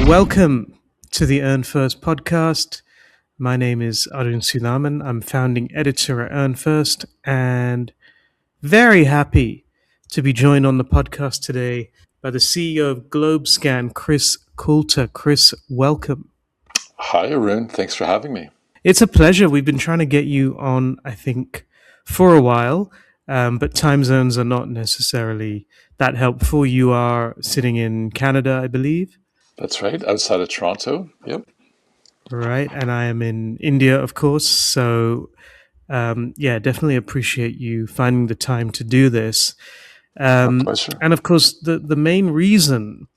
Welcome to the Earn First podcast. My name is Arun Sudhaman. I'm founding editor at Earn First and very happy to be joined on the podcast today by the CEO of GlobeScan, Chris Coulter. Chris, welcome. Hi, Arun. Thanks for having me. It's a pleasure. We've been trying to get you on, I think, for a while, but time zones are not necessarily that helpful. You are sitting in Canada, I believe. That's right, outside of Toronto. Yep. Right, and I am in India, of course. So, definitely appreciate you finding the time to do this. My pleasure. And of course, the main reason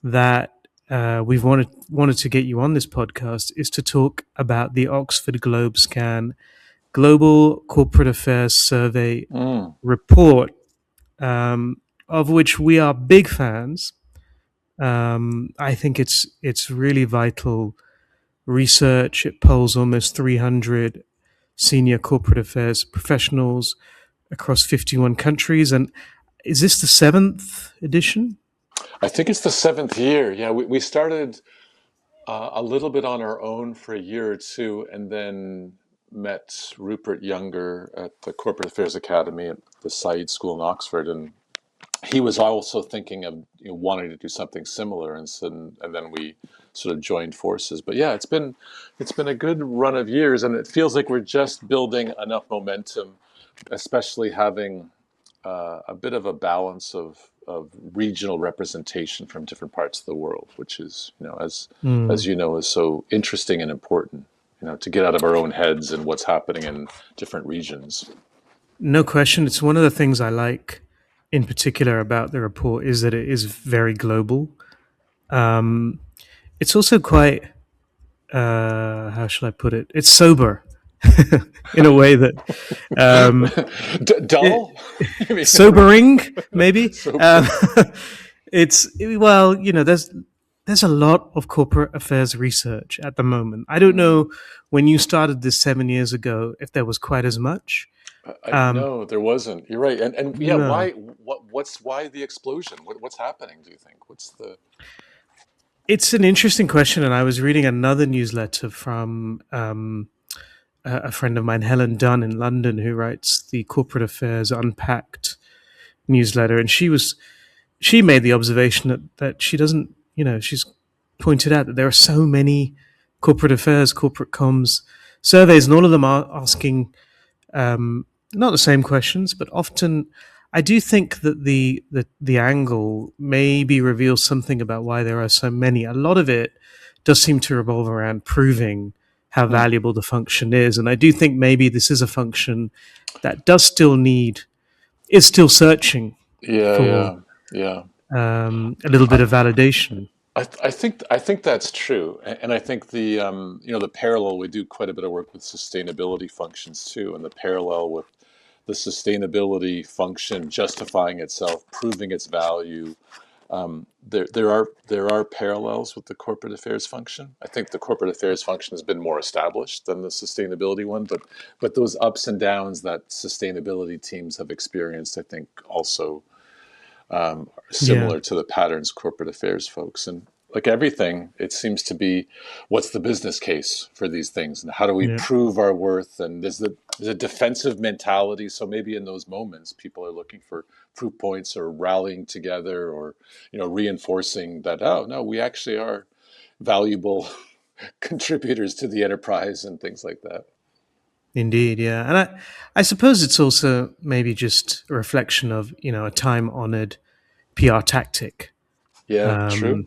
that we've wanted to get you on this podcast is to talk about the Oxford-GlobeScan Global Corporate Affairs Survey report, of which we are big fans. I think it's really vital research. It polls almost 300 senior corporate affairs professionals across 51 countries. And is this the 7th edition? I think it's the 7th year. Yeah, we started a little bit on our own for a year or two, and then met Rupert Younger at the Corporate Affairs Academy at the Said School in Oxford, and he was also thinking of wanting to do something similar, and then we sort of joined forces. But yeah, it's been a good run of years, and it feels like we're just building enough momentum, especially having a bit of a balance of regional representation from different parts of the world, which is as you know is so interesting and important. To get out of our own heads and what's happening in different regions. No question. It's one of the things I like in particular about the report is that it is very global. It's also quite, how shall I put it? It's sober in a way that dull, sobering, maybe. There's a lot of corporate affairs research at the moment. I don't know when you started this 7 years ago if there was quite as much. No, there wasn't. You're right, and yeah, No. why the explosion? What's happening? Do you think? It's an interesting question, and I was reading another newsletter from a friend of mine, Helen Dunn in London, who writes the Corporate Affairs Unpacked newsletter, and she made the observation that she doesn't, she's pointed out that there are so many corporate affairs, corporate comms surveys, and all of them are asking not the same questions, but often I do think that the angle maybe reveals something about why there are so many. A lot of it does seem to revolve around proving how valuable the function is, and I do think maybe this is a function that is still searching for a little bit of validation. I think that's true, and I think the parallel, we do quite a bit of work with sustainability functions too, and the parallel with the sustainability function justifying itself, proving its value. There are parallels with the corporate affairs function. I think the corporate affairs function has been more established than the sustainability one, but those ups and downs that sustainability teams have experienced, I think, also are similar to the patterns corporate affairs folks. And like everything, it seems to be, what's the business case for these things, and how do we prove our worth? And there's a defensive mentality. So maybe in those moments, people are looking for proof points or rallying together, or reinforcing that, oh no, we actually are valuable contributors to the enterprise and things like that. Indeed, yeah. And I suppose it's also maybe just a reflection of, a time-honored PR tactic. Yeah, true.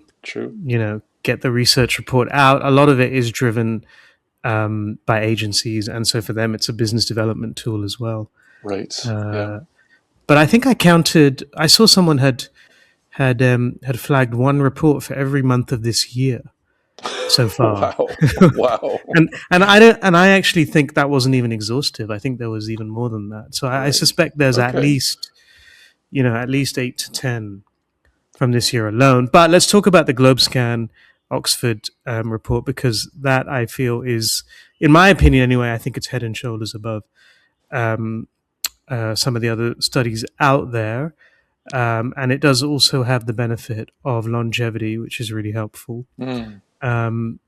Get the research report out. A lot of it is driven by agencies, and so for them, it's a business development tool as well. Right. But I think I saw someone had flagged one report for every month of this year so far. Wow. and I actually think that wasn't even exhaustive. I think there was even more than that. So I suspect there's at least 8 to 10 from this year alone. But let's talk about the GlobeScan Oxford report, because that, I feel, is, in my opinion anyway, I think it's head and shoulders above some of the other studies out there. And it does also have the benefit of longevity, which is really helpful. Mm, Um,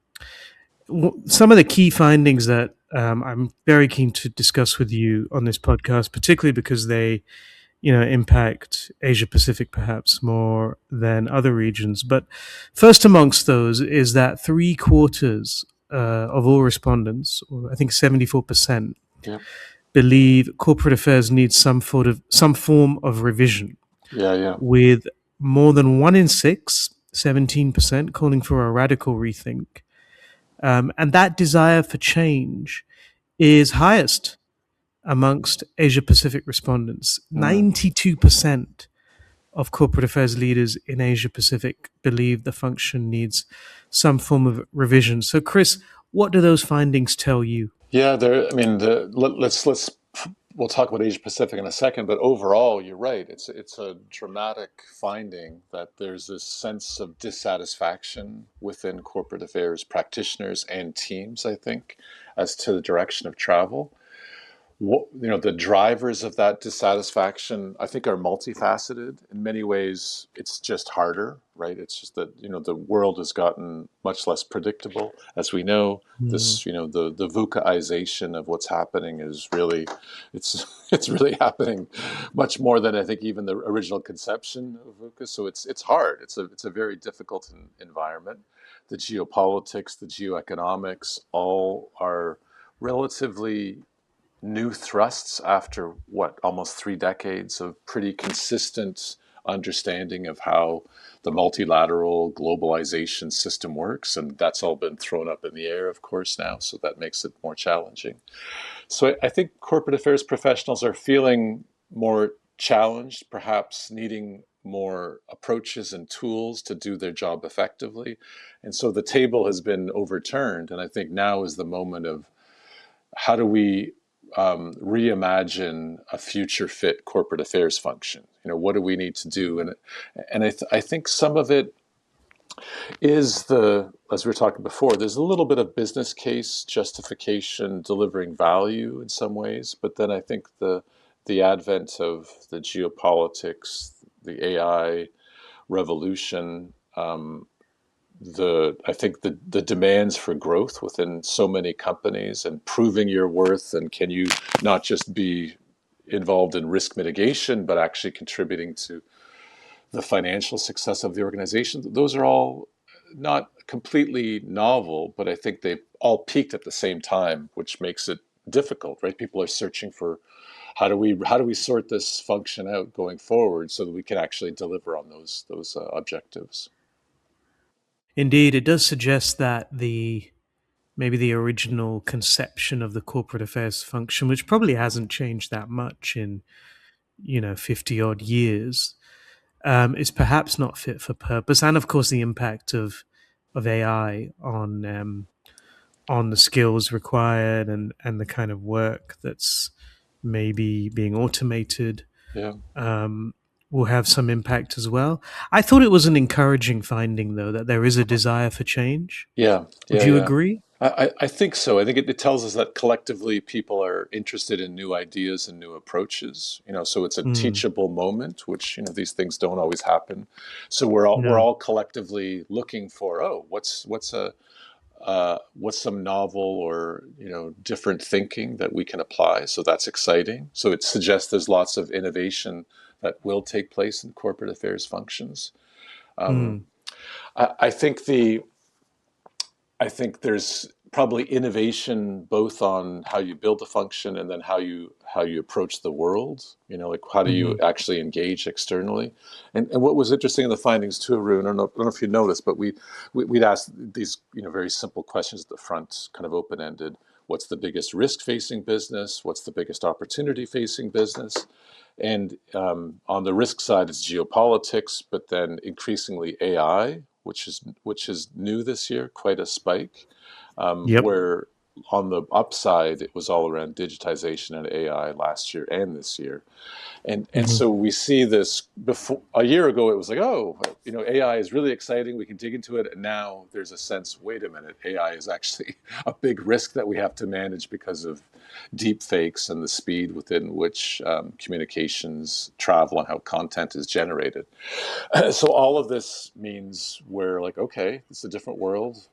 some of the key findings that I'm very keen to discuss with you on this podcast, particularly because they, impact Asia Pacific perhaps more than other regions. But first amongst those is that three quarters of all respondents, or I think 74%, yeah, believe corporate affairs needs some form of revision, yeah, yeah, with more than one in six, 17%, calling for a radical rethink. And that desire for change is highest amongst Asia Pacific respondents. mm. 92% of corporate affairs leaders in Asia Pacific believe the function needs some form of revision. So, Chris, what do those findings tell you? Yeah. There. I mean, let's we'll talk about Asia Pacific in a second, but overall, you're right. It's a dramatic finding that there's this sense of dissatisfaction within corporate affairs practitioners and teams, I think, as to the direction of travel. The drivers of that dissatisfaction, I think, are multifaceted. In many ways, it's just harder, right? It's just that the world has gotten much less predictable, as we know. Mm. This, the VUCAization of what's happening is really, it's it's really happening much more than I think even the original conception of VUCA. So it's hard. It's a very difficult environment. The geopolitics, the geoeconomics, all are relatively new thrusts after what, almost 3 decades of pretty consistent understanding of how the multilateral globalization system works. And that's all been thrown up in the air, of course, now. So that makes it more challenging. So I think corporate affairs professionals are feeling more challenged, perhaps needing more approaches and tools to do their job effectively. And so the table has been overturned. And I think now is the moment of how do we reimagine a future fit corporate affairs function? What do we need to do? And I think some of it is as we were talking before, there's a little bit of business case justification, delivering value in some ways, but then I think the advent of the geopolitics, the AI revolution, I think the demands for growth within so many companies and proving your worth, and can you not just be involved in risk mitigation but actually contributing to the financial success of the organization. Those are all not completely novel, but I think they've all peaked at the same time, which makes it difficult, right? People are searching for how do we sort this function out going forward so that we can actually deliver on those objectives. Indeed, it does suggest that maybe the original conception of the corporate affairs function, which probably hasn't changed that much in 50 odd years, is perhaps not fit for purpose. And of course, the impact of AI on the skills required and the kind of work that's maybe being automated Yeah. um, will have some impact as well. I thought it was an encouraging finding, though, that there is a desire for change. Yeah, Would yeah, you yeah. agree? I think so. I think it tells us that collectively people are interested in new ideas and new approaches. So it's a Mm, teachable moment, which these things don't always happen. So we're no. all collectively looking for, oh, what's some novel or different thinking that we can apply. So that's exciting. So it suggests there's lots of innovation that will take place in corporate affairs functions. Um, Mm, I think there's probably innovation both on how you build a function and then how you approach the world. Like how do you mhm. actually engage externally? And what was interesting in the findings too, Arun, I don't know if you noticed, but we'd asked these very simple questions at the front, kind of open ended. What's the biggest risk facing business? What's the biggest opportunity facing business? And on the risk side, it's geopolitics, but then increasingly AI, which is new this year, quite a spike. Yep. Where on the upside, it was all around digitization and AI last year and this year. And Hmm. so we see this before. A year ago it was like, oh, AI is really exciting, we can dig into it. And now there's a sense, wait a minute, AI is actually a big risk that we have to manage because of deep fakes and the speed within which communications travel and how content is generated. So all of this means we're like, okay, it's a different world.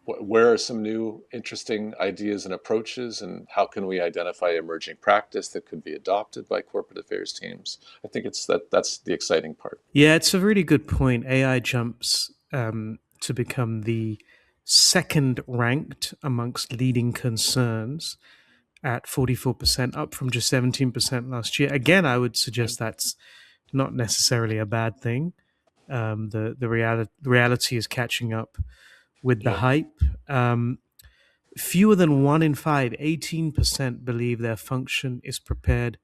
Where are some new interesting ideas and approaches, and how can we identify emerging practice that could be adopted by corporate affairs teams? I think that's the exciting part. Yeah, it's a really good point. AI jumps to become the second ranked amongst leading concerns at 44%, up from just 17% last year. Again, I would Yeah, suggest that's not necessarily a bad thing. The reality is catching up with the yeah, hype. Fewer than one in five, 18%, believe their function is prepared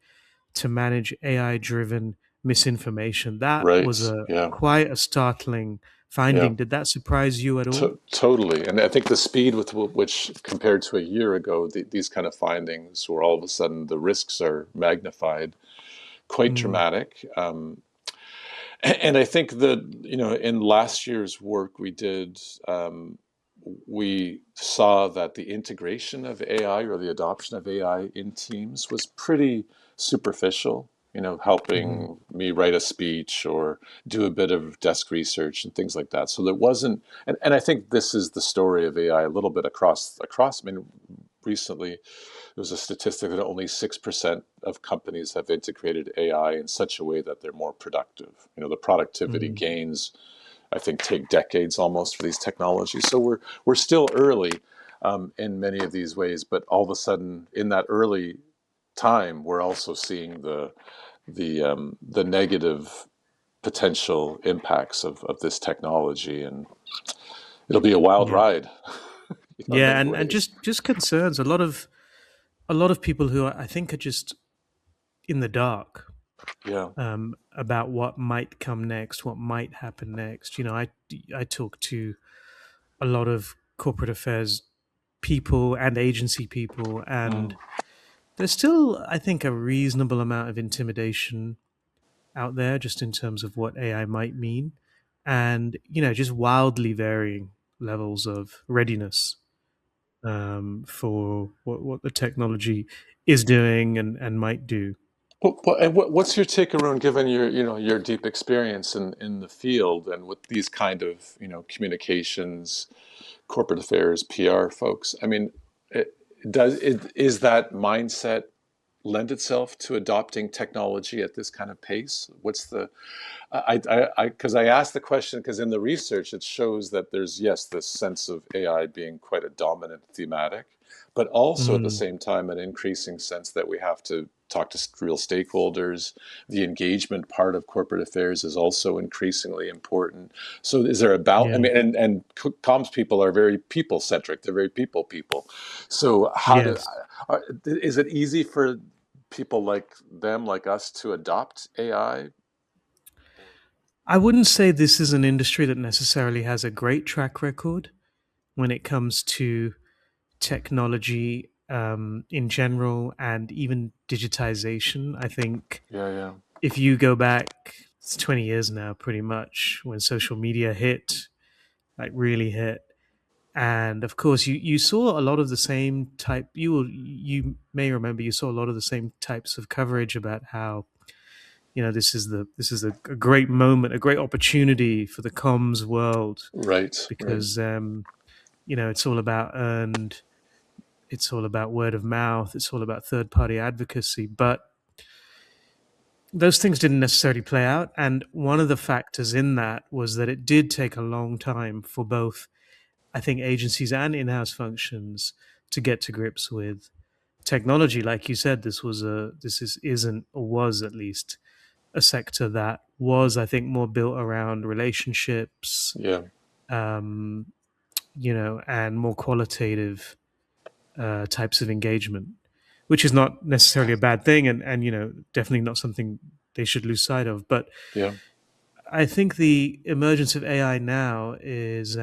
to manage AI driven misinformation. That was right. a Yeah, quite a startling yeah, finding. Did that surprise you at all? totally. And I think the speed with which, compared to a year ago, these kind of findings, where all of a sudden the risks are magnified, quite Mm, dramatic. And I think that, in last year's work we did, we saw that the integration of AI, or the adoption of AI in teams, was pretty superficial. mhm. Helping me write a speech or do a bit of desk research and things like that. So there wasn't, and I think this is the story of AI a little bit across. I mean, recently there was a statistic that only 6% of companies have integrated AI in such a way that they're more productive. The productivity Mm. gains, I think, take decades almost for these technologies. So we're still early in many of these ways, but all of a sudden, in that early time, we're also seeing the negative potential impacts of this technology, and it'll be a wild Yeah, ride, in yeah, many and ways. just concerns. A lot of people who I think are just in the dark Yeah. about what might come next, what might happen next. I talk to a lot of corporate affairs people and agency people, and Mm. there's still, I think, a reasonable amount of intimidation out there just in terms of what AI might mean, and just wildly varying levels of readiness for what the technology is doing and might do. What's your take, Arun, given your deep experience in the field and with these kind of communications, corporate affairs, PR folks? I mean, is that mindset lend itself to adopting technology at this kind of pace? What's the because I asked the question because in the research it shows that there's, yes, this sense of AI being quite a dominant thematic, but also at the Mm, same time an increasing sense that we have to talk to real stakeholders. The engagement part of corporate affairs is also increasingly important. So is there a balance? I yeah. mean, and comms people are very people centric. They're very people. So Yes. is it easy for people like them, like us, to adopt AI? I wouldn't say this is an industry that necessarily has a great track record when it comes to technology in general and even digitization. I think Yeah, yeah. if you go back, it's 20 years now, pretty much, when social media hit, like really hit. And of course, you saw a lot of the same type. You may remember you saw a lot of the same types of coverage about how this is a great moment, a great opportunity for the comms world Right, right. because it's all about earned, it's all about word of mouth, it's all about third party advocacy. But those things didn't necessarily play out. And one of the factors in that was that it did take a long time for both, I think, agencies and in house functions to get to grips with technology. Like you said, isn't, or was at least, a sector that was, I think, more built around relationships, Yeah, um, and more qualitative types of engagement, which is not necessarily a bad thing, and definitely not something they should lose sight of. But yeah, I think the emergence of AI now is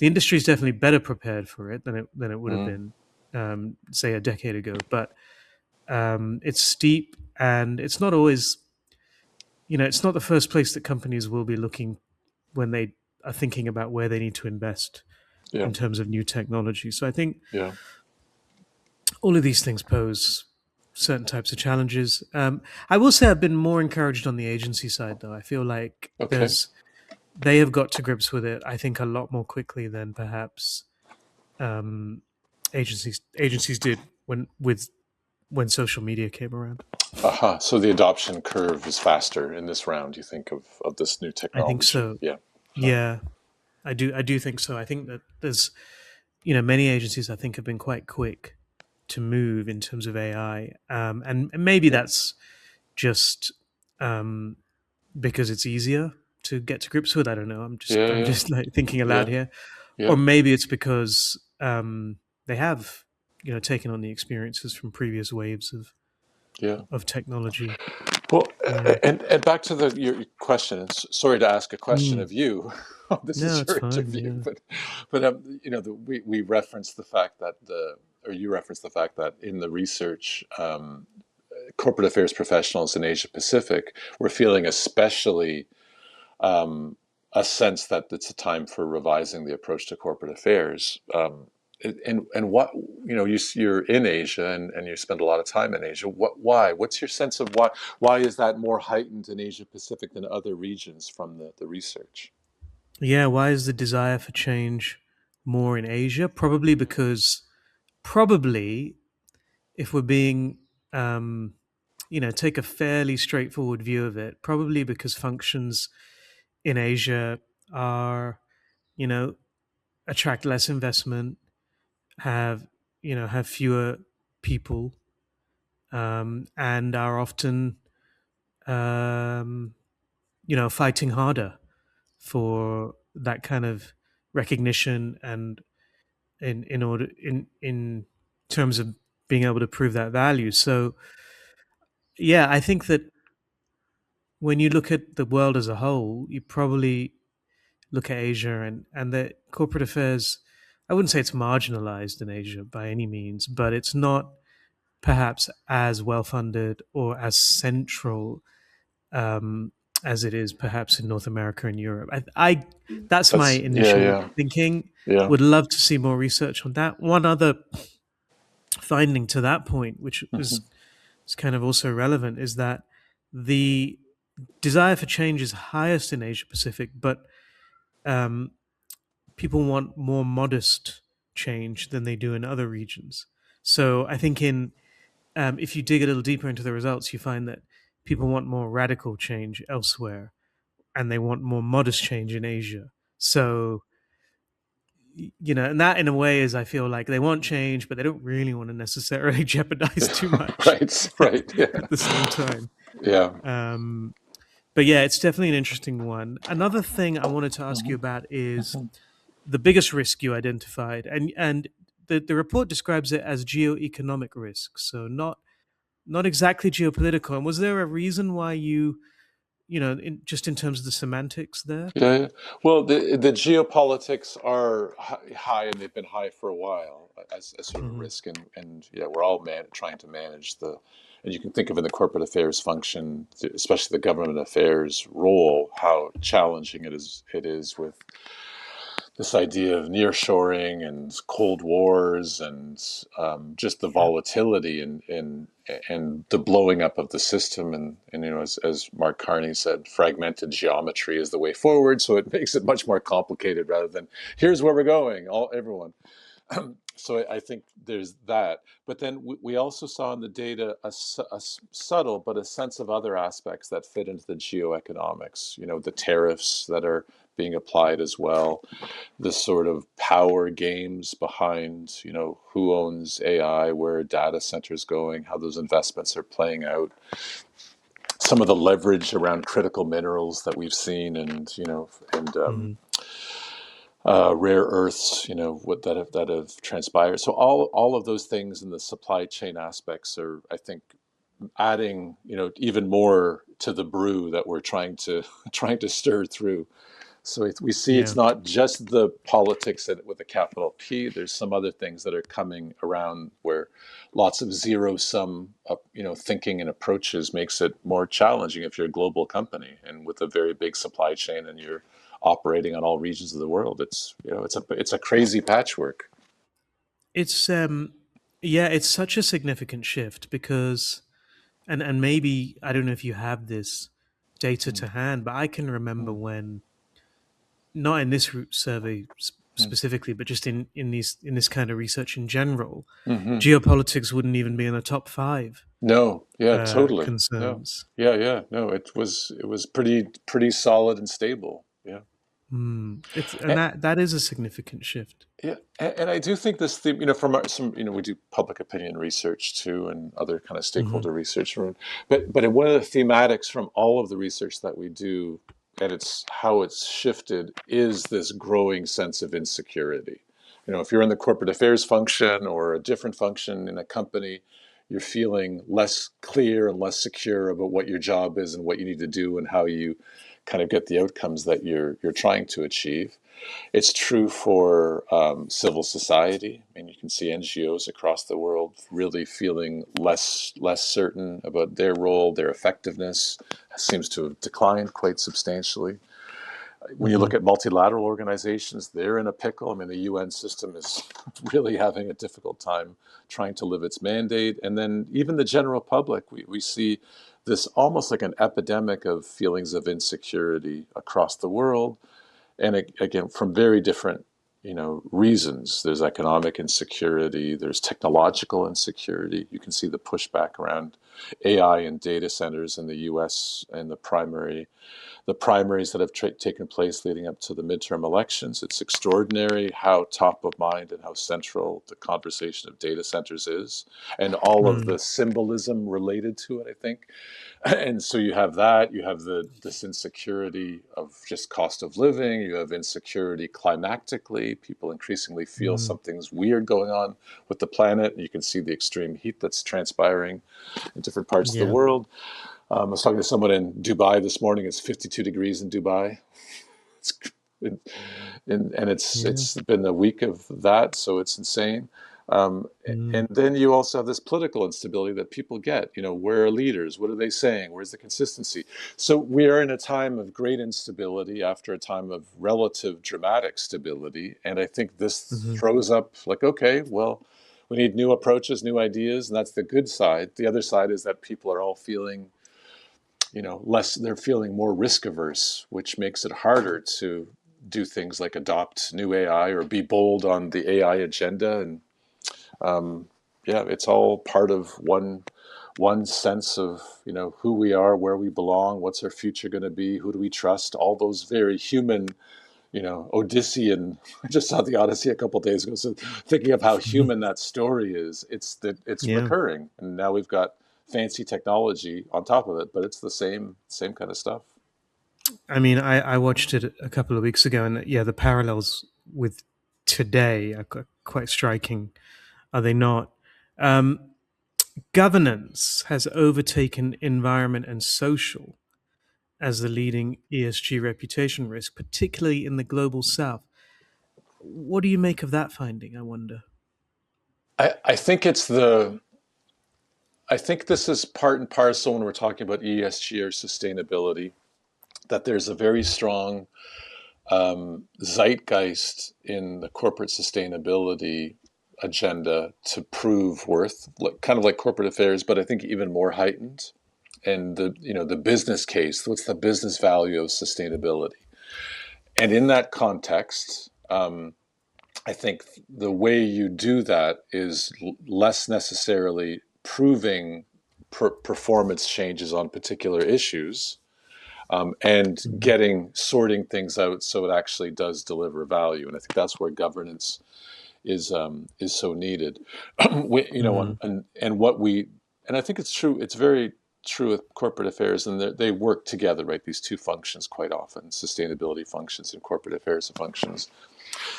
the industry is definitely better prepared for it than it would have Mm, been, say, a decade ago. But it's steep, and it's not always, it's not the first place that companies will be looking when they are thinking about where they need to invest yeah, in terms of new technology. So I think yeah. all of these things pose certain types of challenges. I will say I've been more encouraged on the agency side, though. I feel like Okay. they have got to grips with it. I think a lot more quickly than perhaps um, agencies did when social media came around. Aha. So the adoption curve is faster in this round, you think, of this new I think technology? so. Yeah. Huh. Yeah, I do think so. I think that there's many agencies I think have been quite quick to move in terms of AI, and maybe Yeah. that's just um, because it's easier to get to grips with. I don't know. Yeah. I'm Yeah. just like thinking aloud Yeah. here, or Yeah. maybe it's because they have taken on the experiences from previous waves Yeah. of technology. Well, Yeah. and back to your question. And sorry to ask a question Mm. of you. This No, is it's your fine. interview, Yeah. but we referenced the fact that or you referenced the fact that in the research, corporate affairs professionals in Asia Pacific were feeling especially um, a sense that it's a time for revising the approach to corporate affairs. And what you're in Asia and you spend a lot of time in Asia. Why? What's your sense of why? Why is that more heightened in Asia Pacific than other regions from the research? Yeah. Why is the desire for change more in Asia? Probably, if we're being, um, take a fairly straightforward view of it, probably because functions in Asia are, you know, attract less investment, have, have fewer people, and are often, um, fighting harder for that kind of recognition and in terms of being able to prove that value. So yeah, I think that when you look at the world as a whole, you probably look at Asia and the corporate affairs. I wouldn't say it's marginalized in Asia by any means, but it's not perhaps as well funded or as central um, as it is perhaps in North America and Europe. That's my Yeah, initial yeah, thinking. yeah. Would love to see more research on that. One other finding to that point, which Hmm. is kind of also relevant, is that the desire for change is highest in Asia Pacific, but um, people want more modest change than they do in other regions. So I think if you dig a little deeper into the results, you find that people want more radical change elsewhere, and they want more modest change in Asia. So and that in a way is, I feel like they want change, but they don't really want to necessarily jeopardize too much Right, right. Yeah, at the same time. yeah. Um, but yeah, it's definitely an interesting one. Another thing I wanted to ask you Hmm. about is Hmm. the biggest risk you identified, and the report describes it as geoeconomic risk, so not exactly geopolitical. And was there a reason why just in terms of the semantics there? Yeah, yeah. Well, the geopolitics are high, and they've been high for a while as sort of a Hmm. risk, and yeah, we're all trying to manage and you can think of in the corporate affairs function, especially the government affairs role, how challenging it is with this idea of nearshoring and cold wars and just the Yeah. volatility and the blowing up of the system and as Mark Carney said, fragmented geometry is the way forward. So it makes it much more complicated rather than here's where we're going, everyone. So I think there's that. But then we also saw in the data a subtle but a sense of other aspects that fit into the geoeconomics. The tariffs that are being applied as well, the sort of power games behind, who owns AI, where data centers going, how those investments are playing out, some of the leverage around critical minerals that we've seen, and Hmm. rare earths, what that have transpired. So all of those things in the supply chain aspects are, I think, adding, even more to the brew that we're trying to trying to stir through. So we see it's Yeah. not just the politics with a capital P. There's some other things that are coming around where lots of zero sum, thinking and approaches makes it more challenging if you're a global company and with a very big supply chain and you're operating on all regions of the world. It's a crazy patchwork. It's yeah, it's such a significant shift because and maybe I don't know if you have this data Mm, to hand, but I can remember mm, when not in this survey mm. specifically, but just in this kind of research in general, Hmm. geopolitics wouldn't even be in the top five No, yeah, totally. No, concerns. yeah, yeah, no. It was pretty solid and stable. Yeah. It's and that is a significant shift. Yeah, and I do think this theme, from some, we do public opinion research too, and other kind of Hmm. stakeholder research. But one of the thematics from all of the research that we do, and it's how it's shifted, is this growing sense of insecurity. If you're in the corporate affairs function or a different function in a company, you're feeling less clear and less secure about what your job is and what you need to do and how you kind of get the outcomes that you're trying to achieve. It's true for civil society. I mean, you can see NGOs across the world really feeling less certain about their role, their effectiveness seems to have declined quite substantially. When you Hmm. look at multilateral organizations, they're in a pickle. I mean, the UN system is really having a difficult time trying to live its mandate. And then even the general public, we see this almost like an epidemic of feelings of insecurity across the world, and again from very different reasons. There's economic insecurity, there's technological insecurity. You can see the pushback around AI and data centers in the US and the primaries that have taken place leading up to the midterm elections. It's extraordinary how top of mind and how central the conversation of data centers is, and all of the Mm. symbolism related to it, I think. And so you have that, you have this insecurity of just cost of living, you have insecurity climactically. People increasingly feel Mm. something's weird going on with the planet. You can see the extreme heat that's transpiring in different parts of the Yeah. world. I was talking to someone in Dubai this morning. It's 52 degrees in Dubai. It's, and Yeah. it's been a week of that, so it's insane. Um, Mm. and then you also have this political instability that people get. Where are leaders? What are they saying? Where's the consistency? So we are in a time of great instability after a time of relative dramatic stability. And I think this Hmm. throws up like, okay, well, we need new approaches, new ideas, and that's the good side. The other side is that people are all feeling less, they're feeling more risk averse, which makes it harder to do things like adopt new AI or be bold on the AI agenda. And yeah, it's all part of one sense of who we are, where we belong, what's our future going to be, who do we trust, all those very human, Odyssean. I just saw the Odyssey a couple of days ago, so thinking of how Hmm. human that story is, it's Yeah. recurring, and now we've got fancy technology on top of it, but it's the same kind of stuff. I mean, I watched it a couple of weeks ago, and yeah, the parallels with today are quite striking, are they not? Um, Governance has overtaken environment and social as the leading ESG reputation risk, particularly in the global south. What do you make of that finding? I wonder. I think I think this is part and parcel when we're talking about ESG or sustainability, that there's a very strong zeitgeist in the corporate sustainability agenda to prove worth, kind of like corporate affairs, but I think even more heightened. And the business case, what's the business value of sustainability? And in that context, I think the way you do that is less necessarily proving performance changes on particular issues, and Mhm. sorting things out so it actually does deliver value. And I think that's where governance is so needed. Mhm. And what we and I think it's true. It's very true with corporate affairs, and they work together, right? These two functions quite often: sustainability functions and corporate affairs functions.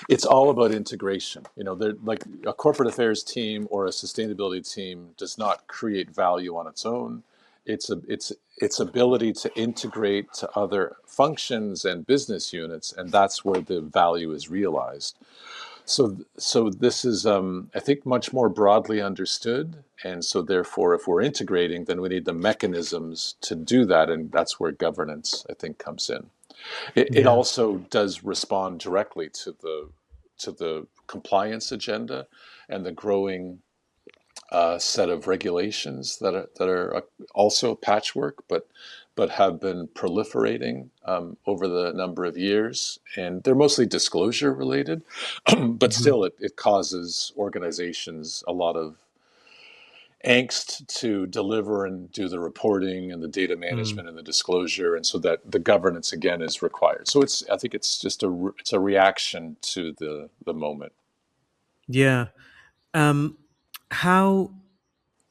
It's all about integration. They're like a corporate affairs team or a sustainability team does not create value on its own. its ability to integrate to other functions and business units, and that's where the value is realized. So this is, I think, much more broadly understood, and so therefore, if we're integrating, then we need the mechanisms to do that, and that's where governance, I think, comes in. It Yeah. also does respond directly to the compliance agenda and the growing set of regulations that are also patchwork, but have been proliferating over the number of years, and they're mostly disclosure related, but Hmm. still it causes organizations a lot of angst to deliver and do the reporting and the data Mm. management and the disclosure, and so that the governance again is required. So I think it's just it's a reaction to the moment. Yeah. Um, how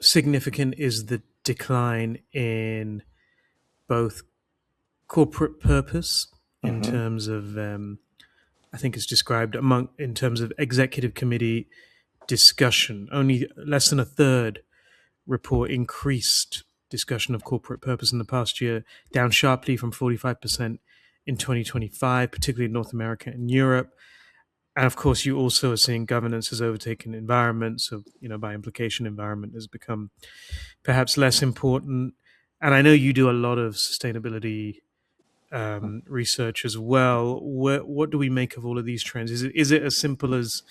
significant is the decline in both corporate purpose in Hmm. terms of, I think it's described among in terms of executive committee discussion? Only less than a third report increased discussion of corporate purpose in the past year, down sharply from 45% in 2025, particularly in North America and Europe. And of course, you also are seeing governance has overtaken environment. So, by implication, environment has become perhaps less important. And I know you do a lot of sustainability research as well. What do we make of all of these trends? Is it as simple as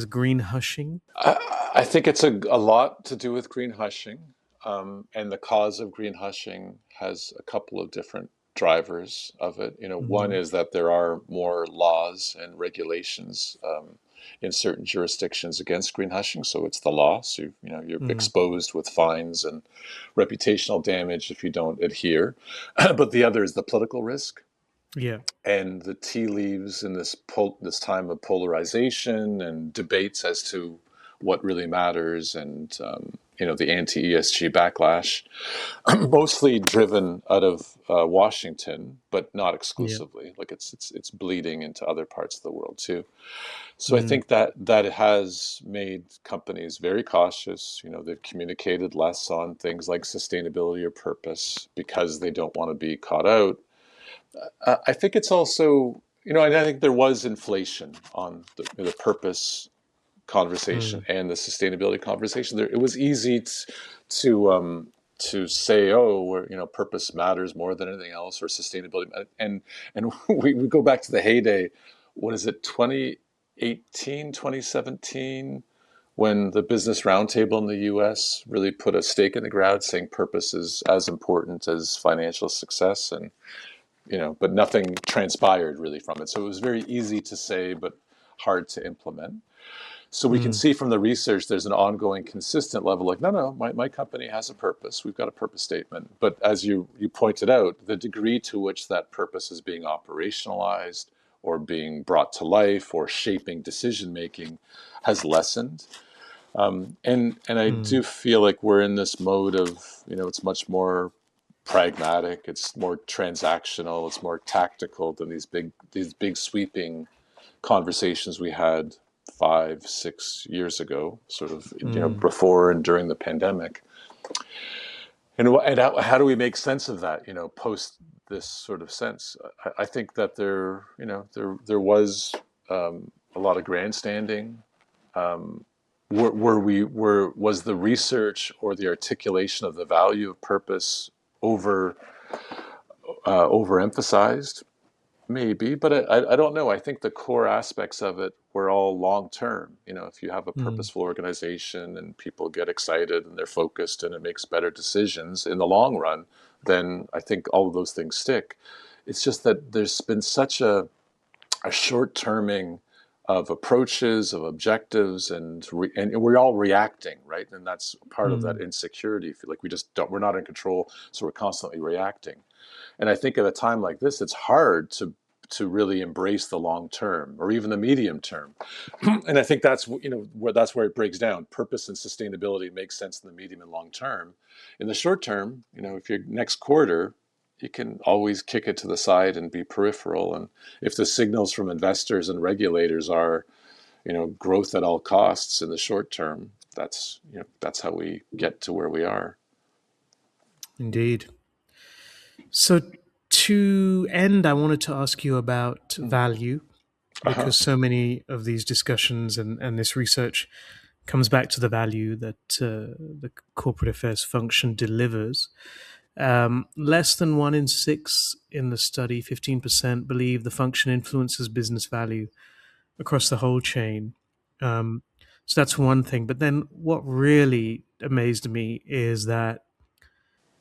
green hushing? I think it's a lot to do with green hushing, and the cause of green hushing has a couple of different drivers of it. One Mm-hmm. is that there are more laws and regulations in certain jurisdictions against green hushing, so it's the law. So you're Mm. exposed with fines and reputational damage if you don't adhere. But the other is the political risk Yeah. and the tea leaves in this time of polarization and debates as to what really matters, and the anti-ESG backlash, mostly driven out of Washington, but not Yeah. exclusively. Like it's bleeding into other parts of the world too. So I Mm. think that it has made companies very cautious. They've communicated less on things like sustainability or purpose because they don't want to be caught out. I think it's also, and I think there was inflation on the purpose conversation Mm. and the sustainability conversation. It was easy to say, oh, purpose matters more than anything else, or sustainability, and we go back to the heyday. What is it, 2018, 2017, when the Business Roundtable in the U.S. really put a stake in the ground, saying purpose is as important as financial success, and but nothing transpired really from it. So it was very easy to say, but hard to implement. So we can Mm. see from the research there's an ongoing consistent level, like, no, my company has a purpose. We've got a purpose statement. But as you pointed out, the degree to which that purpose is being operationalized or being brought to life or shaping decision making has lessened. And I Mm. do feel like we're in this mode of, it's much more pragmatic, it's more transactional, it's more tactical than these big sweeping conversations we had 5, 6 years ago, sort of Mm. before and during the pandemic. And how do we make sense of that? Post this sort of sense, I think that there was a lot of grandstanding. Was the research or the articulation of the value of purpose over overemphasized? Maybe, but I don't know. I think the core aspects of it were all long term. If you have a Mm. purposeful organization and people get excited and they're focused and it makes better decisions in the long run, then I think all of those things stick. It's just that there's been such a short terming of approaches, of objectives, and we're all reacting, right? And that's part of that Mm. insecurity. Feel like we just don't, we're not in control, so we're constantly reacting. And I think at a time like this, it's hard to really embrace the long term or even the medium term. And I think that's where it breaks down. Purpose and sustainability makes sense in the medium and long term. In the short term, if your next quarter, you can always kick it to the side and be peripheral. And if the signals from investors and regulators are, growth at all costs in the short term, that's how we get to where we are. Indeed. So, to end, I wanted to ask you about value Uh-huh. because so many of these discussions and this research comes back to the value that the corporate affairs function delivers. Less than one in six in the study, 15%, believe the function influences business value across the whole chain. Um, so that's one thing. But then what really amazed me is that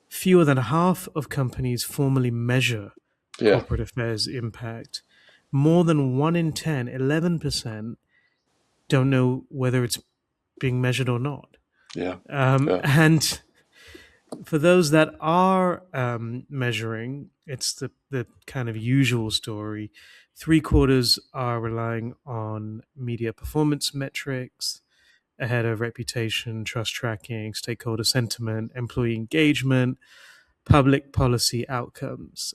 fewer than half of companies formally measure Yeah, corporate affairs impact. More than 1 in 10, 11%, don't know whether it's being measured or not. yeah, Um, yeah. and for those that are measuring, it's the kind of usual story. Three quarters are relying on media performance metrics ahead of reputation, trust tracking, stakeholder sentiment, employee engagement, public policy outcomes.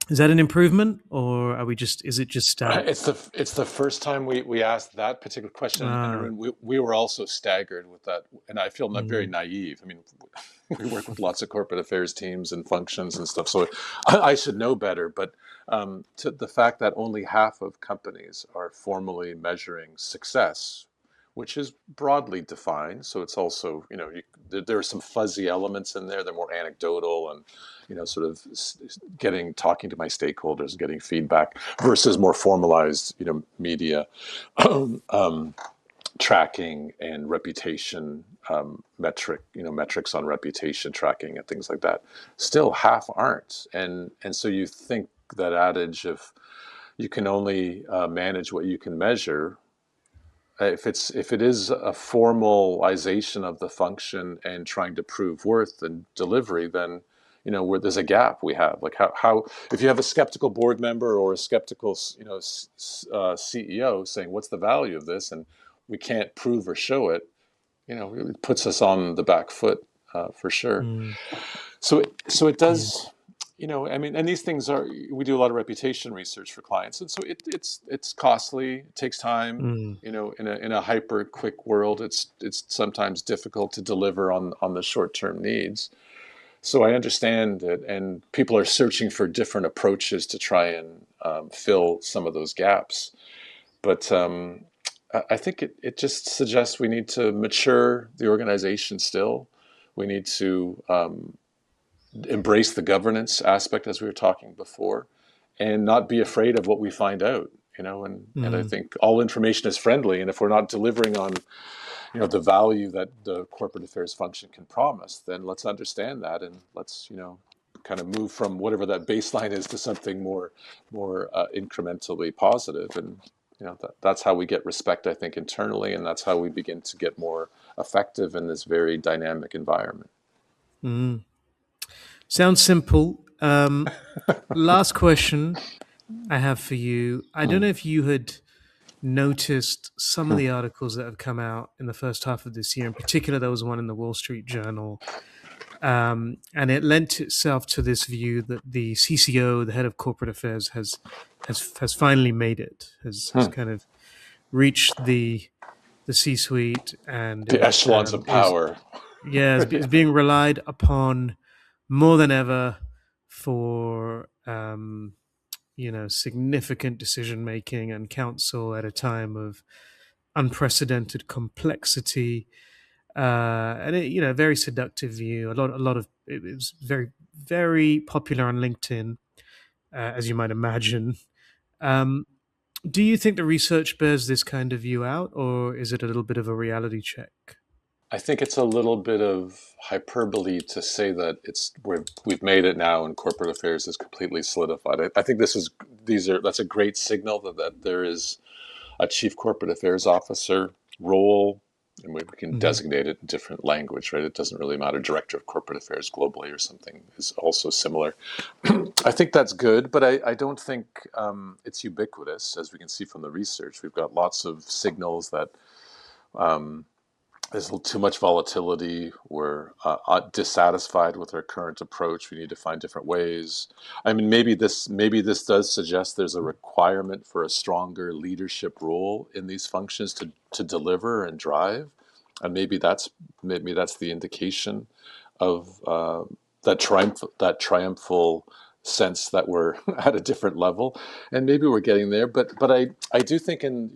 Is that an improvement, or are we just? Is it just static? It's the first time we asked that particular question, and Ah, Arun, we were also staggered with that, and I feel not very mm, naive. I mean, we work with lots of corporate affairs teams and functions and stuff, so I should know better. But to the fact that only half of companies are formally measuring success, which is broadly defined, so it's also there are some fuzzy elements in there. They're more anecdotal and sort of getting talking to my stakeholders, getting feedback versus more formalized, media um, tracking and reputation metrics on reputation tracking and things like that. Still, half aren't, and so you think that adage of you can only manage what you can measure. If it is a formalization of the function and trying to prove worth and delivery, then where there's a gap we have. Like how if you have a skeptical board member or a skeptical CEO saying what's the value of this, and we can't prove or show it, really puts us on the back foot for sure. mm, So it yeah, does, I mean, and these things are, we do a lot of reputation research for clients, and so it's costly, it takes time. mm, In a hyper quick world, it's sometimes difficult to deliver on the short term needs. So I understand it, and people are searching for different approaches to try and fill some of those gaps. But I think it just suggests we need to mature the organization still. We need to embrace the governance aspect as we were talking before, and not be afraid of what we find out. And I mm, think all information is friendly, and if we're not delivering on the value that the corporate affairs function can promise, then let's understand that, and let's kind of move from whatever that baseline is to something more incrementally positive. And that's how we get respect, I think, internally, and that's how we begin to get more effective in this very dynamic environment. mm. Sounds simple. Last question I have for you. I don't Hmm. know if you had noticed some of the articles that have come out in the first half of this year. In particular, there was one in the Wall Street Journal, and it lent itself to this view that the CCO, the head of corporate affairs, has finally made it, has Hmm. kind of reached the C-suite, and The echelons of is power. yeah is being relied upon more than ever for significant decision making and counsel at a time of unprecedented complexity, and very seductive view. A lot of it was very very popular on LinkedIn, as you might imagine. Um, do you think the research bears this kind of view out, or is it a little bit of a reality check? I think it's a little bit of hyperbole to say that we've made it now and corporate affairs is completely solidified. I think that's a great signal that there is a chief corporate affairs officer role, and we can Hmm. designate it in different language, right? It doesn't really matter. Director of corporate affairs globally or something is also similar. I think that's good, but I don't think it's ubiquitous, as we can see from the research. We've got lots of signals that there's too much volatility. We're dissatisfied with our current approach. We need to find different ways. I mean, maybe this does suggest there's a requirement for a stronger leadership role in these functions to deliver and drive, and maybe that's the indication. of that triumphal sense that we're at a different level, and maybe we're getting there. But I do think, in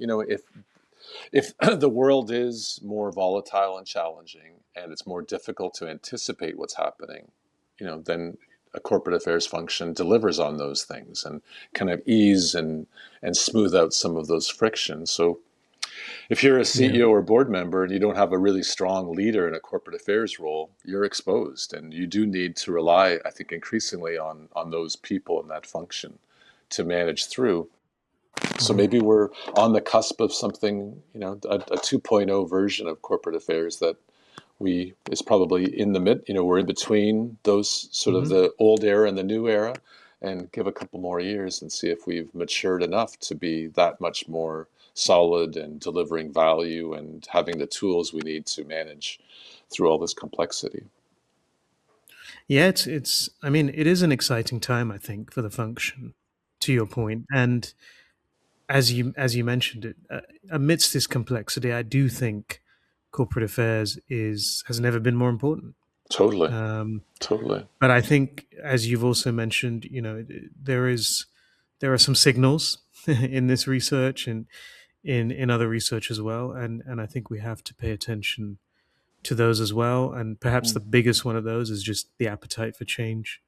if the world is more volatile and challenging, and it's more difficult to anticipate what's happening, then a corporate affairs function delivers on those things and kind of ease and smooth out some of those frictions. So if you're a Yeah. CEO or board member and you don't have a really strong leader in a corporate affairs role, you're exposed, and you do need to rely, I think, increasingly on those people in that function to manage through. So Mhm. maybe we're on the cusp of something, a 2.0 version of corporate affairs that we is probably in the we're in between those sort of Mhm. the old era and the new era, and give a couple more years and see if we've matured enough to be that much more solid and delivering value and having the tools we need to manage through all this complexity. Yeah, it's. I mean, it is an exciting time, I think, for the function. To your point, and as you mentioned it, amidst this complexity, I do think corporate affairs is has never been more important. Totally, Um, totally. but I think, as you've also mentioned, there are some signals in this research and in other research as well, and I think we have to pay attention to those as well. And perhaps Mm. the biggest one of those is just the appetite for change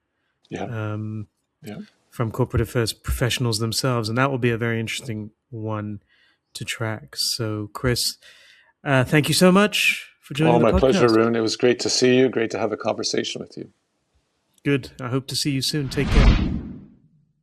Yeah, um, yeah. from corporate affairs professionals themselves, and that will be a very interesting one to track. So, Chris, thank you so much for joining Oh, the my pleasure, podcast. Arun. It was great to see you. Great to have a conversation with you. Good. I hope to see you soon. Take care.